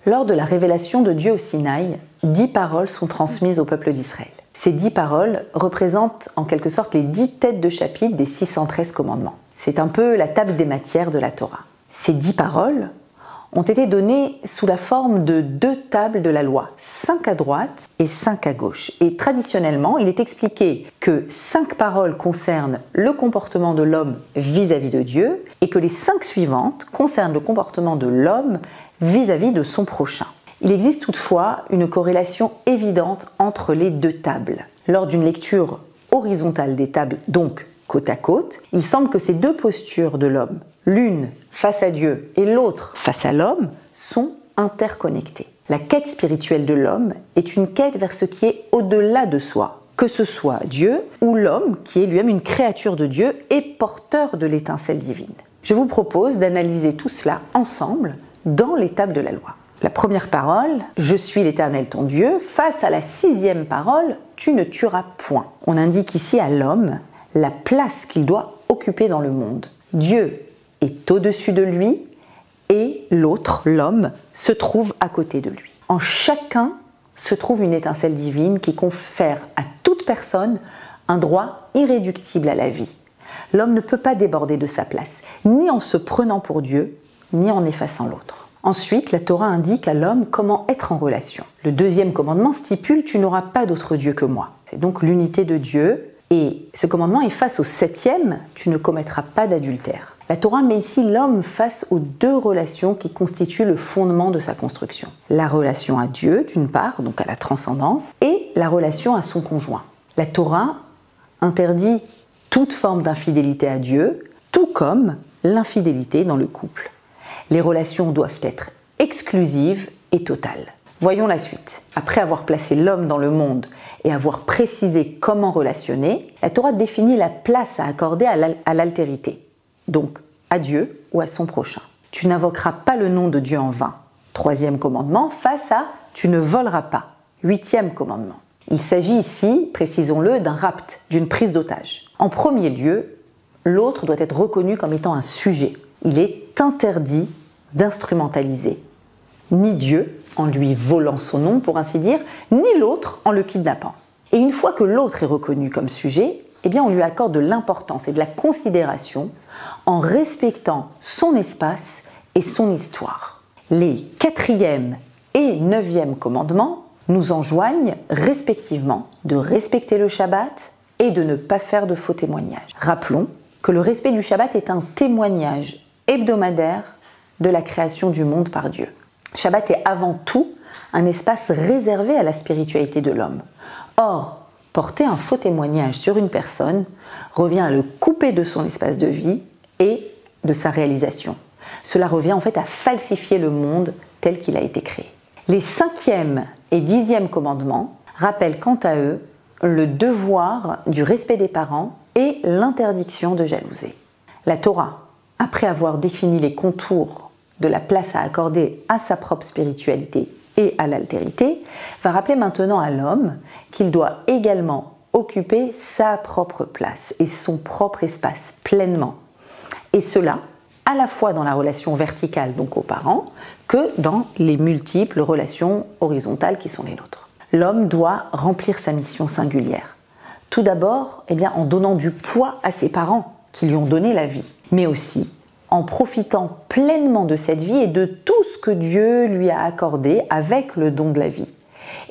Lors de la révélation de Dieu au Sinaï, 10 paroles sont transmises au peuple d'Israël. Ces 10 paroles représentent en quelque sorte les 10 têtes de chapitre des 613 commandements. C'est un peu la table des matières de la Torah. Ces 10 paroles ont été données sous la forme de 2 tables de la loi, 5 à droite et 5 à gauche. Et traditionnellement, il est expliqué que 5 paroles concernent le comportement de l'homme vis-à-vis de Dieu et que les 5 suivantes concernent le comportement de l'homme vis-à-vis de son prochain. Il existe toutefois une corrélation évidente entre les 2 tables. Lors d'une lecture horizontale des tables, donc côte à côte, il semble que ces 2 postures de l'homme, l'une face à Dieu et l'autre face à l'homme, sont interconnectées. La quête spirituelle de l'homme est une quête vers ce qui est au-delà de soi, que ce soit Dieu ou l'homme qui est lui-même une créature de Dieu et porteur de l'étincelle divine. Je vous propose d'analyser tout cela ensemble dans les tables de la loi. La première parole, « Je suis l'Éternel ton Dieu », face à la 6e parole, « Tu ne tueras point ». On indique ici à l'homme la place qu'il doit occuper dans le monde. Dieu est au-dessus de lui et l'autre, l'homme, se trouve à côté de lui. En chacun se trouve une étincelle divine qui confère à toute personne un droit irréductible à la vie. L'homme ne peut pas déborder de sa place, ni en se prenant pour Dieu, ni en effaçant l'autre. Ensuite, la Torah indique à l'homme comment être en relation. Le 2e commandement stipule « Tu n'auras pas d'autre Dieu que moi ». C'est donc l'unité de Dieu. Et ce commandement est face au 7e, tu ne commettras pas d'adultère. La Torah met ici l'homme face aux 2 relations qui constituent le fondement de sa construction. La relation à Dieu, d'une part, donc à la transcendance, et la relation à son conjoint. La Torah interdit toute forme d'infidélité à Dieu, tout comme l'infidélité dans le couple. Les relations doivent être exclusives et totales. Voyons la suite. Après avoir placé l'homme dans le monde et avoir précisé comment relationner, la Torah définit la place à accorder à l'altérité, donc à Dieu ou à son prochain. Tu n'invoqueras pas le nom de Dieu en vain. 3e commandement face à tu ne voleras pas. 8e commandement. Il s'agit ici, précisons-le, d'un rapt, d'une prise d'otage. En premier lieu, l'autre doit être reconnu comme étant un sujet. Il est interdit d'instrumentaliser ni Dieu en lui volant son nom, pour ainsi dire, ni l'autre en le kidnappant. Et une fois que l'autre est reconnu comme sujet, eh bien on lui accorde de l'importance et de la considération en respectant son espace et son histoire. Les 4e et 9e commandements nous enjoignent respectivement de respecter le Shabbat et de ne pas faire de faux témoignages. Rappelons que le respect du Shabbat est un témoignage hebdomadaire de la création du monde par Dieu. Shabbat est avant tout un espace réservé à la spiritualité de l'homme. Or, porter un faux témoignage sur une personne revient à le couper de son espace de vie et de sa réalisation. Cela revient en fait à falsifier le monde tel qu'il a été créé. Les 5e et 10e commandements rappellent quant à eux le devoir du respect des parents et l'interdiction de jalouser. La Torah, après avoir défini les contours de la place à accorder à sa propre spiritualité et à l'altérité, va rappeler maintenant à l'homme qu'il doit également occuper sa propre place et son propre espace pleinement. Et cela, à la fois dans la relation verticale, donc aux parents, que dans les multiples relations horizontales qui sont les nôtres. L'homme doit remplir sa mission singulière. Tout d'abord, en donnant du poids à ses parents qui lui ont donné la vie, mais aussi en profitant pleinement de cette vie et de tout ce que Dieu lui a accordé avec le don de la vie.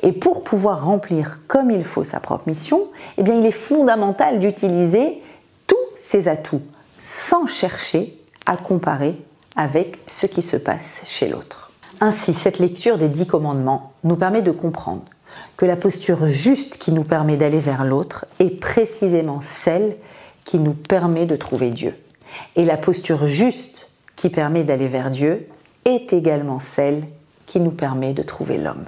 Et pour pouvoir remplir comme il faut sa propre mission, il est fondamental d'utiliser tous ses atouts, sans chercher à comparer avec ce qui se passe chez l'autre. Ainsi, cette lecture des 10 commandements nous permet de comprendre que la posture juste qui nous permet d'aller vers l'autre est précisément celle qui nous permet de trouver Dieu. Et la posture juste qui permet d'aller vers Dieu est également celle qui nous permet de trouver l'homme.